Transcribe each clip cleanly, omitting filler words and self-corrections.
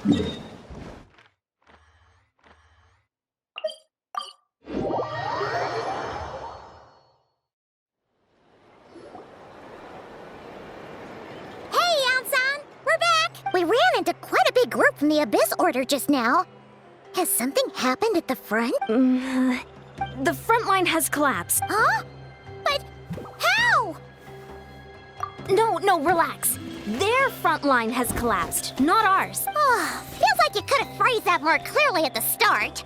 We ran into quite a big group from the Abyss Order just now. Has something happened at the front? The front line has collapsed. Huh? But how? No, relax. Their front line has collapsed, not ours. Oh, feels like you could have phrased that more clearly at the start.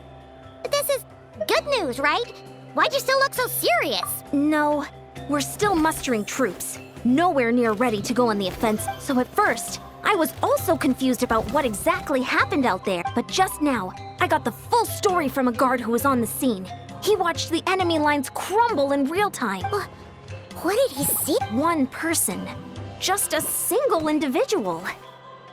But this is good news, right? Why'd you still look so serious? No, we're still mustering troops. Nowhere near ready to go on the offensive. So at first, I was also confused about what exactly happened out there, but just now, I got the full story from a guard who was on the scene. He watched the enemy lines crumble in real time. What did he see? One person. Just a single individual.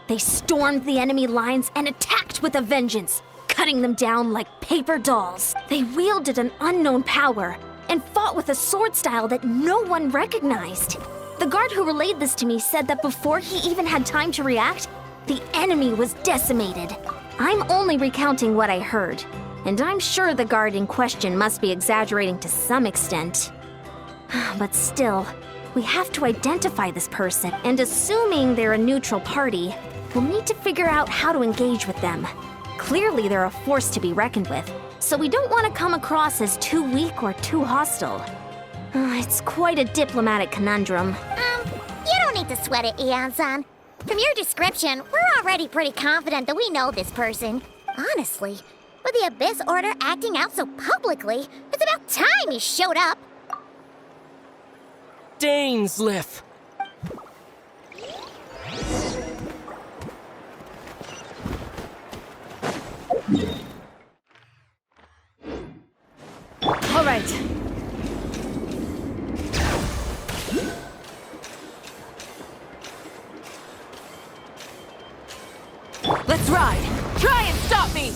They stormed the enemy lines and attacked with a vengeance, cutting them down like paper dolls. They wielded an unknown power and fought with a sword style that no one recognized. The guard who relayed this to me said that before he even had time to react, the enemy was decimated. I'm only recounting what I heard, and I'm sure the guard in question must be exaggerating to some extent. But still, we have to identify this person, and assuming they're a neutral party, we'll need to figure out how to engage with them. Clearly they're a force to be reckoned with, so we don't want to come across as too weak or too hostile. It's quite a diplomatic conundrum. You don't need to sweat it, Ian-san. From your description, we're already pretty confident that we know this person. Honestly, with the Abyss Order acting out so publicly, it's about time he showed up. Dainsleif! All right. Let's ride! Try and stop me!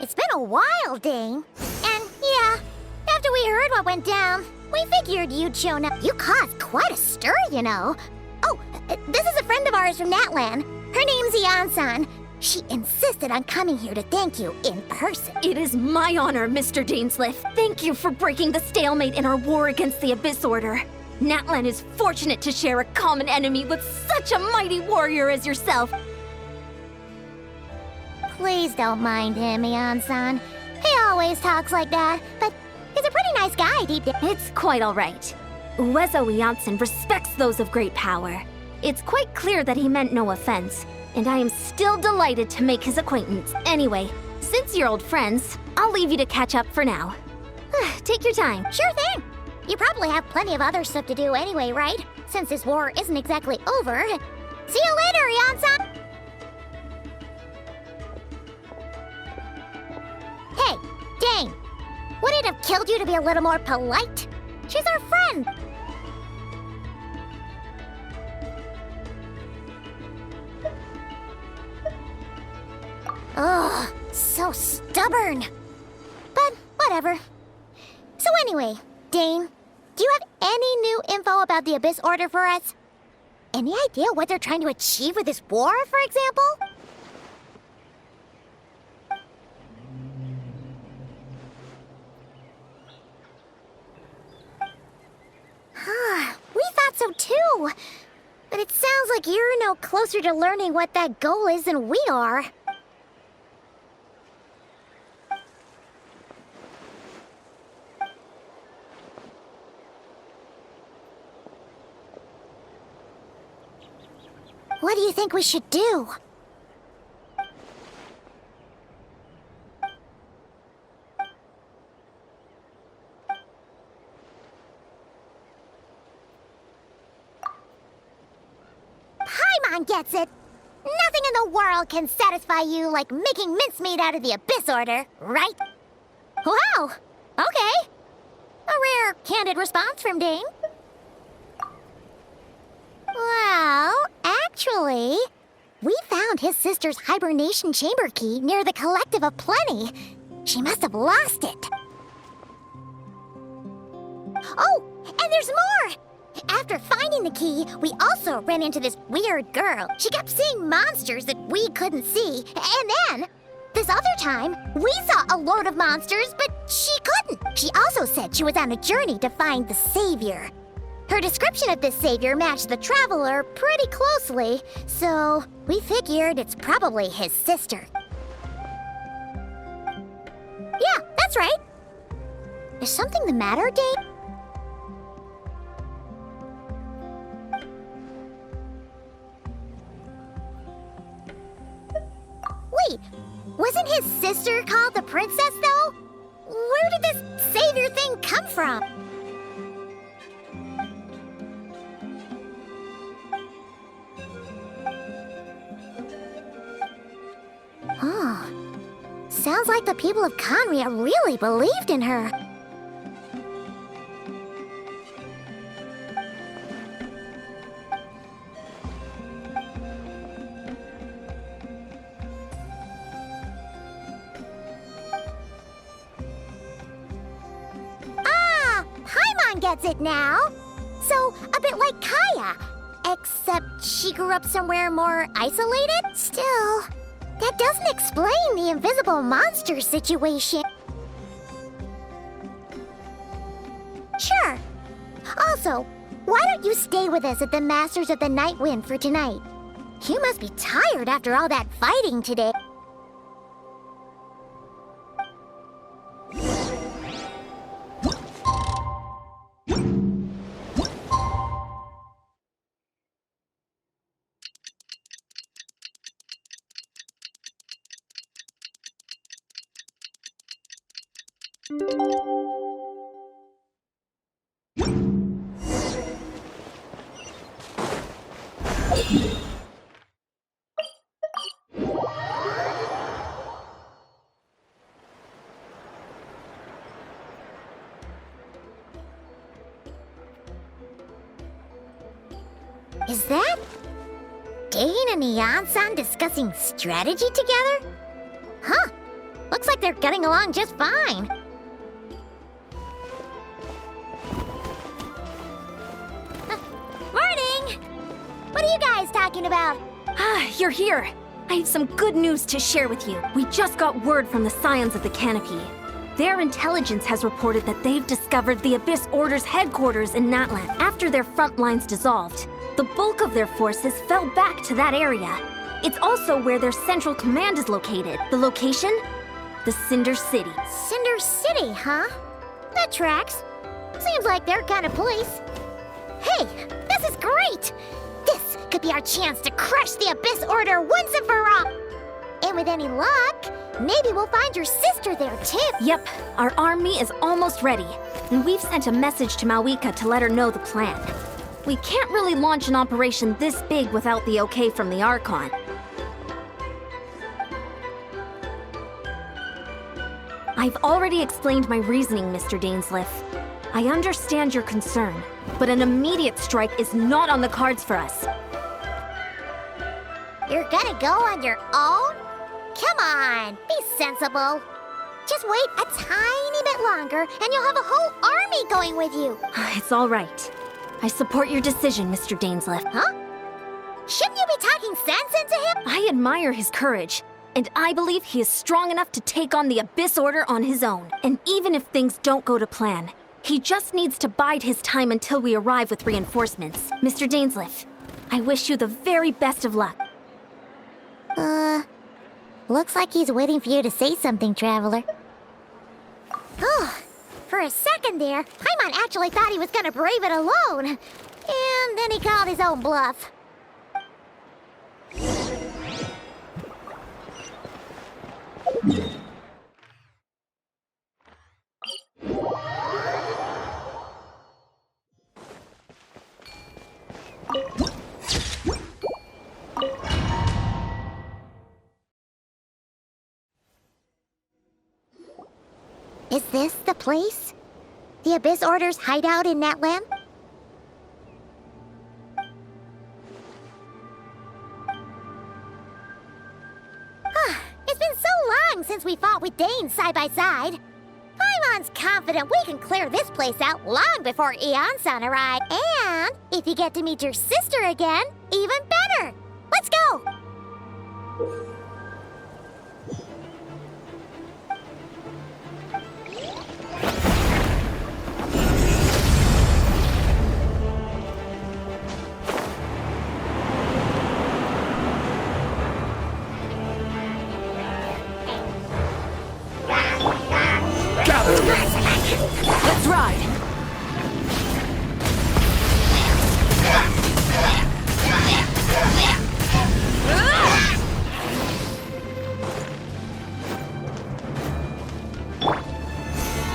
It's been a while, Dane. And yeah, after we heard what went down, we figured you'd shown up. You caused quite a stir, you know. Oh, this is a friend of ours from Natlan. Her name's Ian-san. She insisted on coming here to thank you in person. It is my honor, Mr. Dainsleif. Thank you for breaking the stalemate in our war against the Abyss Order. Natlan is fortunate to share a common enemy with such a mighty warrior as yourself. Please don't mind him, Ian-san. He always talks like that, but he's a pretty nice guy deep down. It's quite all right. Uezo Iansen respects those of great power. It's quite clear that he meant no offense, and I am still delighted to make his acquaintance. Anyway, since you're old friends, I'll leave you to catch up for now. Take your time. Sure thing. You probably have plenty of other stuff to do anyway, right? Since this war isn't exactly over. See you later, Ian-san! Hey, Dane. Would it have killed you to be a little more polite? She's our friend. Ugh, so stubborn. But whatever. So anyway, Dane, do you have any new info about the Abyss Order for us? Any idea what they're trying to achieve with this war, for example? We thought so too. But it sounds like you're no closer to learning what that goal is than we are. What do you think we should do? Paimon gets it. Nothing in the world can satisfy you like making mincemeat out of the Abyss Order, right? Wow, okay. A rare, candid response from Dane. Well, actually, we found his sister's hibernation chamber key near the Collective of Plenty. She must have lost it. Oh, and there's more! After finding the key, we also ran into this weird girl. She kept seeing monsters that we couldn't see. And then, this other time, we saw a load of monsters, but she couldn't. She also said she was on a journey to find the savior. Her description of this savior matched the traveler pretty closely, so we figured it's probably his sister. Yeah, that's right. Is something the matter, Dane? Wait, wasn't his sister called the princess, though? Where did this savior thing come from? Oh, sounds like the people of Conria really believed in her. Gets it now. So, a bit like Kaya. Except she grew up somewhere more isolated? Still, that doesn't explain the invisible monster situation. Sure. Also, why don't you stay with us at the Masters of the Night Wind for tonight? You must be tired after all that fighting today. Is that Dane and Neon-san discussing strategy together? Huh. Looks like they're getting along just fine. Morning! What are you guys talking about? Ah, you're here. I have some good news to share with you. We just got word from the Scions of the Canopy. Their intelligence has reported that they've discovered the Abyss Order's headquarters in Natlan after their front lines dissolved. The bulk of their forces fell back to that area. It's also where their central command is located. The location? The Cinder City. Cinder City, huh? That tracks. Seems like their kind of place. Hey, this is great! This could be our chance to crush the Abyss Order once and for all! And with any luck, maybe we'll find your sister there too. Yep, our army is almost ready. And we've sent a message to Mawika to let her know the plan. We can't really launch an operation this big without the okay from the Archon. I've already explained my reasoning, Mr. Dainsleif. I understand your concern, but an immediate strike is not on the cards for us. You're gonna go on your own? Come on, be sensible. Just wait a tiny bit longer and you'll have a whole army going with you. It's all right. I support your decision, Mr. Dainsleif. Huh? Shouldn't you be talking sense into him? I admire his courage, and I believe he is strong enough to take on the Abyss Order on his own. And even if things don't go to plan, he just needs to bide his time until we arrive with reinforcements. Mr. Dainsleif, I wish you the very best of luck. Looks like he's waiting for you to say something, Traveler. Oh, for a second there, Paimon actually thought he was gonna brave it alone. And then he called his own bluff. Is this the place? The Abyss Order's hideout in Natlan? It's been so long since we fought with Dane side by side. Eon's confident we can clear this place out long before Eon-san arrives. And if you get to meet your sister again, even better. Let's go! Let's ride!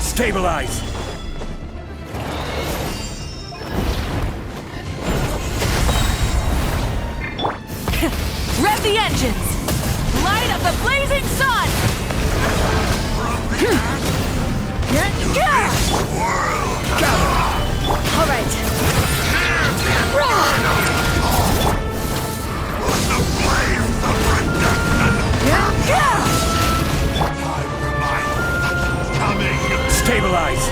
Stabilize! Rev the engines! Light up the blazing sun! All right. Stabilize!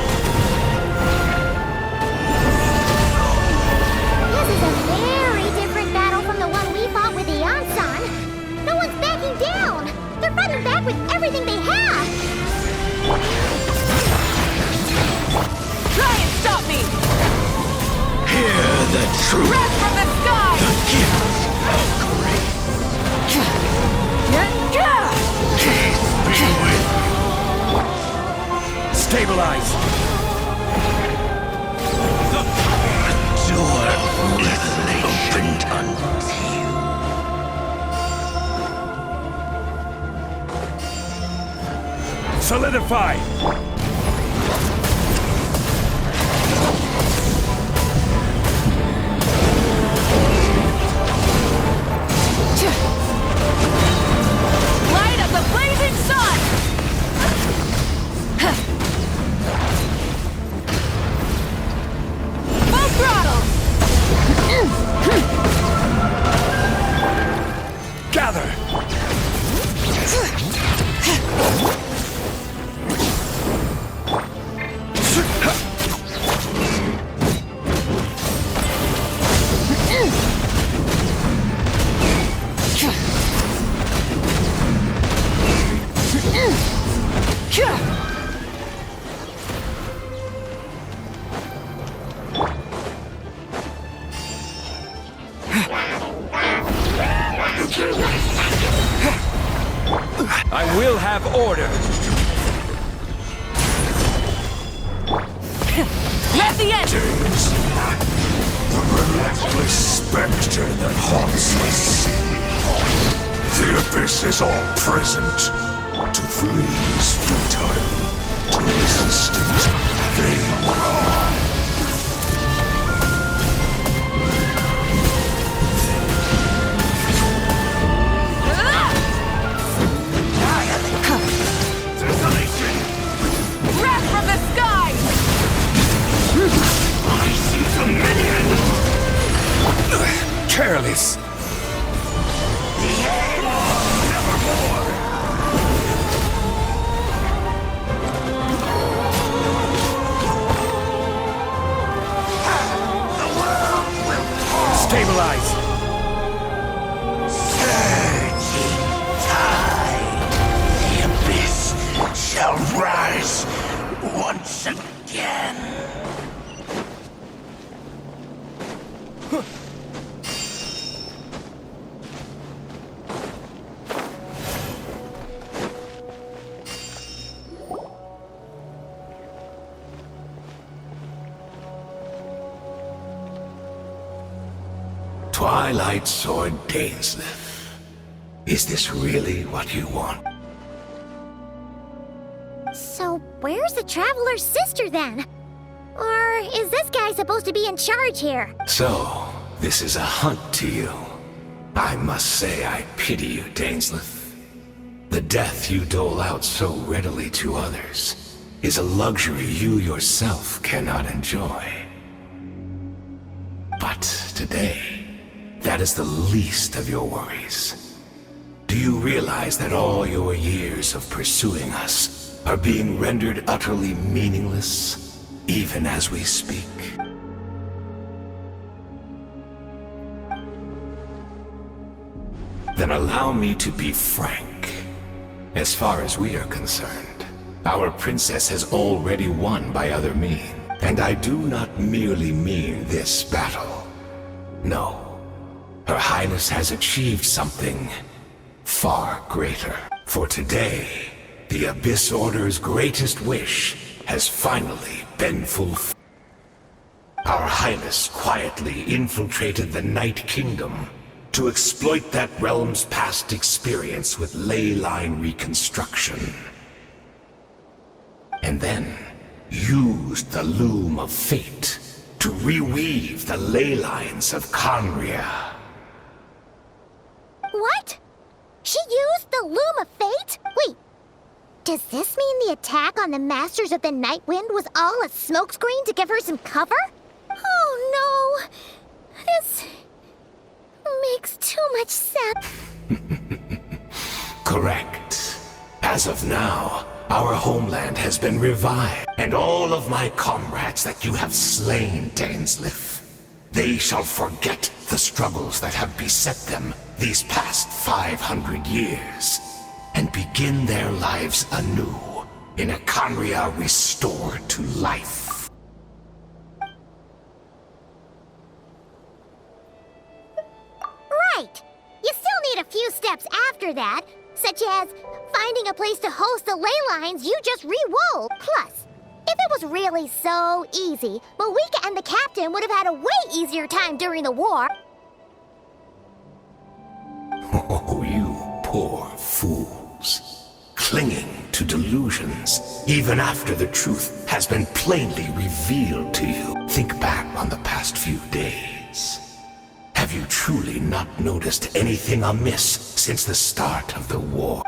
This is a very different battle from the one we fought with Eon-san. No one's backing down. They're fighting back with everything they have. Try and stop me! Hear the truth. Breath from the sky! The gift of grace. Peace be with you. Stabilize! The door is opened unto you. Solidify! Light up the blazing sun! Full throttle! Gather! I will have order! Rev the engines! The relentless specter that haunts the sea. The abyss is all present. To flee is futile. To resist it, vain. Breath from the sky! I see the minion. Careless! Nevermore. Stabilize! Surging tide. The abyss shall rise once again. Twilight Sword Dainsleif. Is this really what you want? So, where's the Traveler's sister then? Or is this guy supposed to be in charge here? So, this is a hunt to you. I must say I pity you, Dainsleif. The death you dole out so readily to others is a luxury you yourself cannot enjoy. But today, that is the least of your worries. Do you realize that all your years of pursuing us are being rendered utterly meaningless, even as we speak. Then allow me to be frank. As far as we are concerned, our princess has already won by other means. And I do not merely mean this battle. No. Her Highness has achieved something far greater. For today, the Abyss Order's greatest wish has finally been fulfilled. Our Highness quietly infiltrated the Night Kingdom to exploit that realm's past experience with ley line reconstruction. And then used the loom of fate to reweave the ley lines of Conria. What? She used the Loom of Fate? Wait, does this mean the attack on the Masters of the Night Wind was all a smokescreen to give her some cover? Oh no, this makes too much sense. Correct. As of now, our homeland has been revived, and all of my comrades that you have slain, Dainsleif, they shall forget the struggles that have beset them these past 500 years, and begin their lives anew in a Conria restored to life. Right! You still need a few steps after that, such as finding a place to host the ley lines you just re-wove. Plus, if it was really so easy, Malika and the captain would have had a way easier time during the war. Oh, you poor fools. Clinging to delusions, even after the truth has been plainly revealed to you. Think back on the past few days. Have you truly not noticed anything amiss since the start of the war?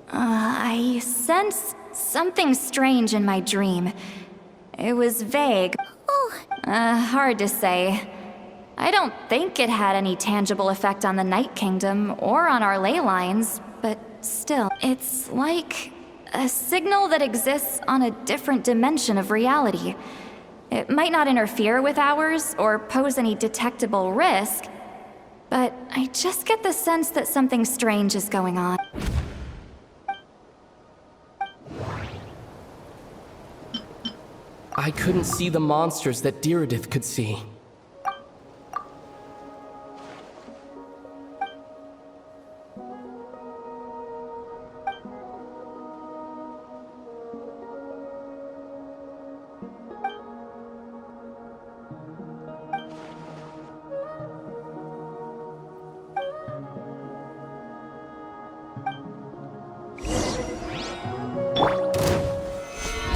I sensed something strange in my dream. It was vague. Oh, Hard to say. I don't think it had any tangible effect on the Night Kingdom or on our ley lines, but still, it's like a signal that exists on a different dimension of reality. It might not interfere with ours or pose any detectable risk, but I just get the sense that something strange is going on. I couldn't see the monsters that Diridith could see.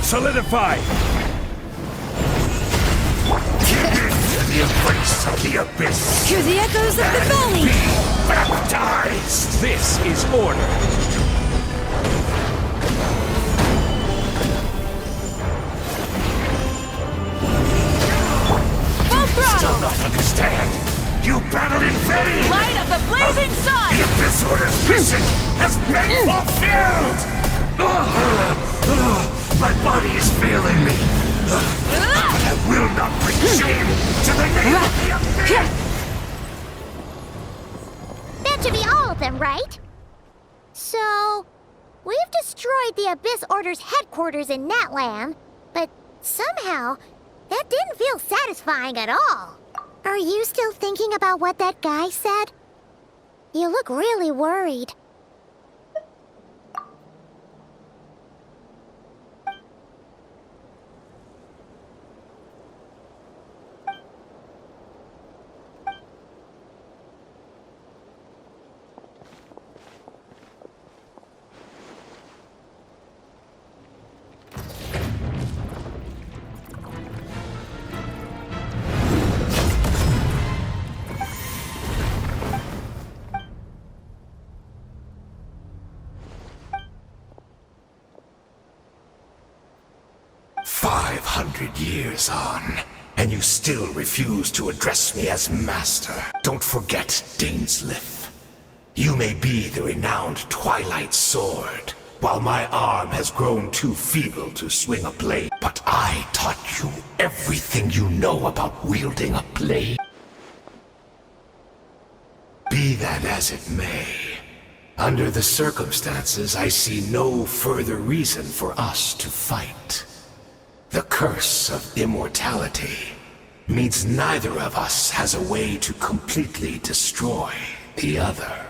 Solidify! The embrace of the abyss. Hear the echoes of the valley! Be baptized! This is order! Full Still throttle! not understand? You battled in vain! Light of the blazing The sun! Abyss Order's mission has been fulfilled! My body is failing me. But I will not bring shame to the name of the Abyss! that should be all of them, right? So, we've destroyed the Abyss Order's headquarters in Natlan, but somehow, that didn't feel satisfying at all. Are you still thinking about what that guy said? You look really worried. Years on, and you still refuse to address me as master. Don't forget, Dainsleif. You may be the renowned Twilight Sword, while my arm has grown too feeble to swing a blade. But I taught you everything you know about wielding a blade. Be that as it may, under the circumstances, I see no further reason for us to fight. The curse of immortality means neither of us has a way to completely destroy the other.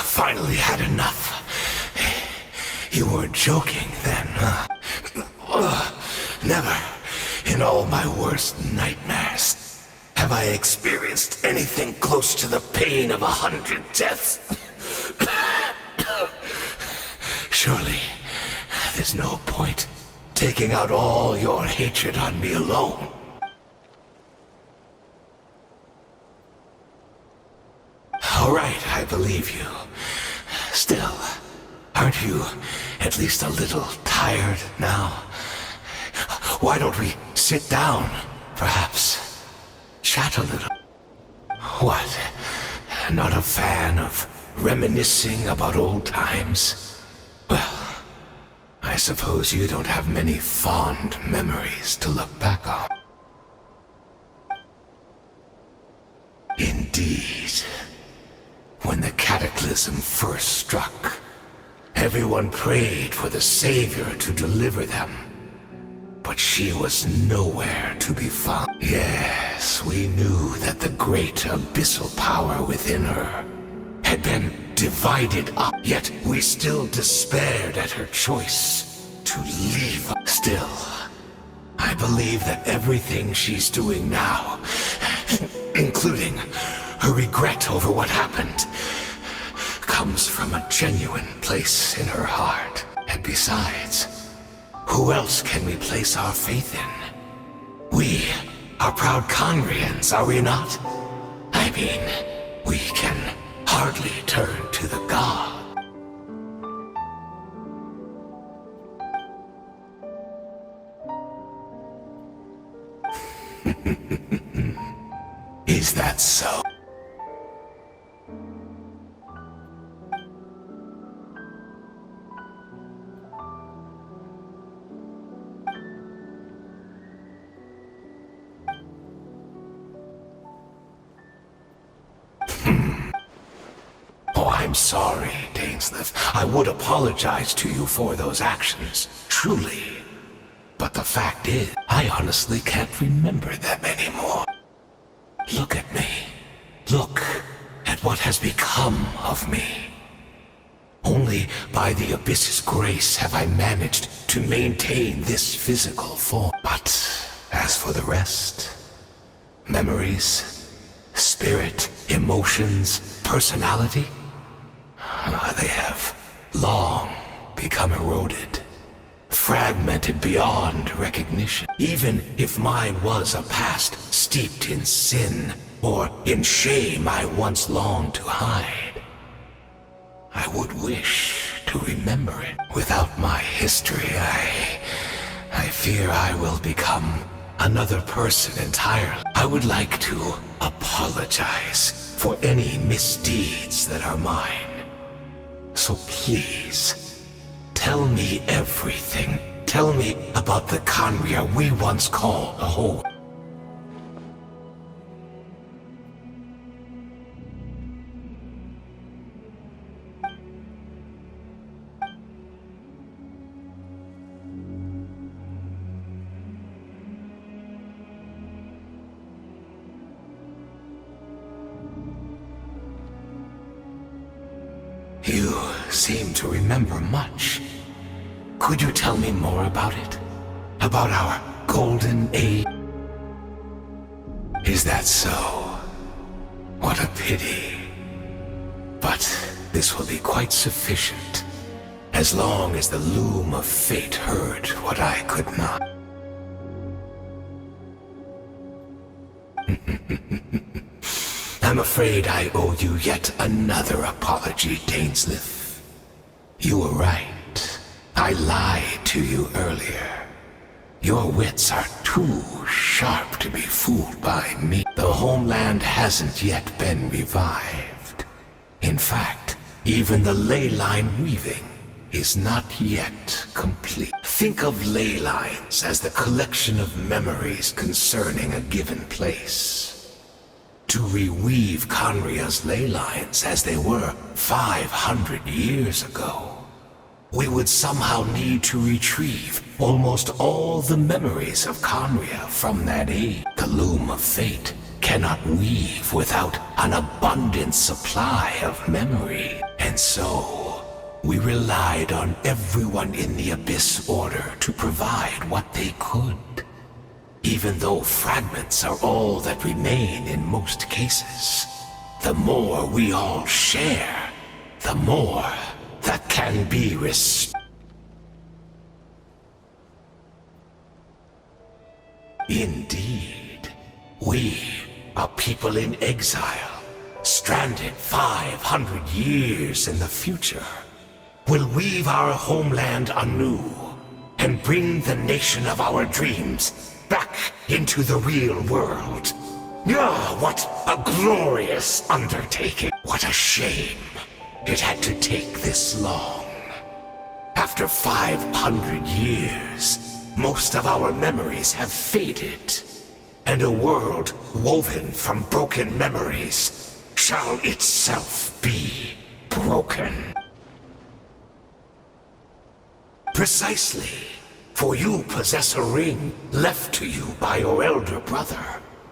Finally had enough. You weren't joking then, huh? Never, in all my worst nightmares, have I experienced anything close to the pain of 100 deaths. Surely, there's no point taking out all your hatred on me alone. All right, I believe you. Still, aren't you at least a little tired now? Why don't we sit down, perhaps? Chat a little. What? Not a fan of reminiscing about old times? Well, I suppose you don't have many fond memories to look back on. Indeed. When the cataclysm first struck, everyone prayed for the Savior to deliver them. But she was nowhere to be found. Yes, we knew that the great abyssal power within her had been divided up, yet we still despaired at her choice to leave us. Still, I believe that everything she's doing now, including her regret over what happened, comes from a genuine place in her heart. And besides, who else can we place our faith in? We are proud Conrians, are we not? I mean, we can hardly turn to the god. Is that so? Oh, I'm sorry, Dainsleif. I would apologize to you for those actions, truly. But the fact is, I honestly can't remember them anymore. Look at me. Look at what has become of me. Only by the Abyss's grace have I managed to maintain this physical form. But as for the rest, memories, spirit, emotions, personality, they have long become eroded, fragmented beyond recognition. Even if mine was a past steeped in sin or in shame I once longed to hide, I would wish to remember it. Without my history, I fear I will become another person entirely. I would like to apologize for any misdeeds that are mine. So please, tell me everything. Tell me about the Conria we once called a whole. You seem to remember much. Could you tell me more about it? About our golden age? Is that so? What a pity. But this will be quite sufficient, as long as the loom of fate heard what I could not. I'm afraid I owe you yet another apology, Dainsleif. You were right. I lied to you earlier. Your wits are too sharp to be fooled by me. The homeland hasn't yet been revived. In fact, even the ley line weaving is not yet complete. Think of ley lines as the collection of memories concerning a given place. To reweave Conria's ley lines as they were 500 years ago, we would somehow need to retrieve almost all the memories of Conria from that age. The loom of fate cannot weave without an abundant supply of memory. And so, we relied on everyone in the Abyss Order to provide what they could. Even though fragments are all that remain in most cases, the more we all share, the more that can be restored. Indeed, we, a people in exile, stranded 500 years in the future, will weave our homeland anew and bring the nation of our dreams back into the real world. Ah, what a glorious undertaking. What a shame it had to take this long. After 500 years, most of our memories have faded, and a world woven from broken memories shall itself be broken. Precisely. For you possess a ring left to you by your elder brother,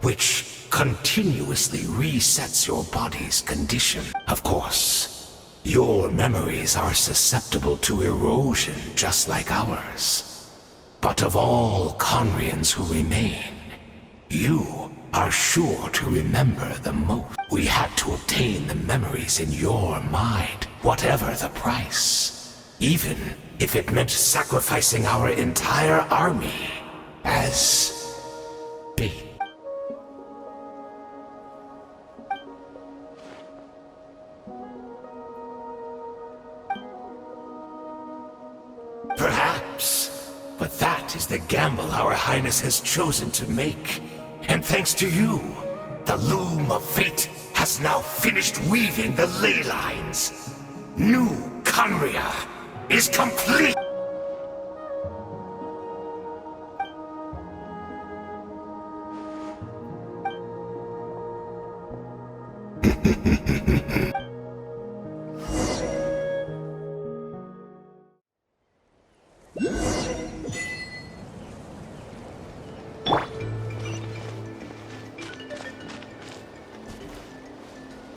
which continuously resets your body's condition. Of course, your memories are susceptible to erosion just like ours. But of all Conrians who remain, you are sure to remember the most. We had to obtain the memories in your mind, whatever the price. Even if it meant sacrificing our entire army as bait. Perhaps, but that is the gamble our Highness has chosen to make. And thanks to you, the loom of fate has now finished weaving the ley lines. New Conria is complete!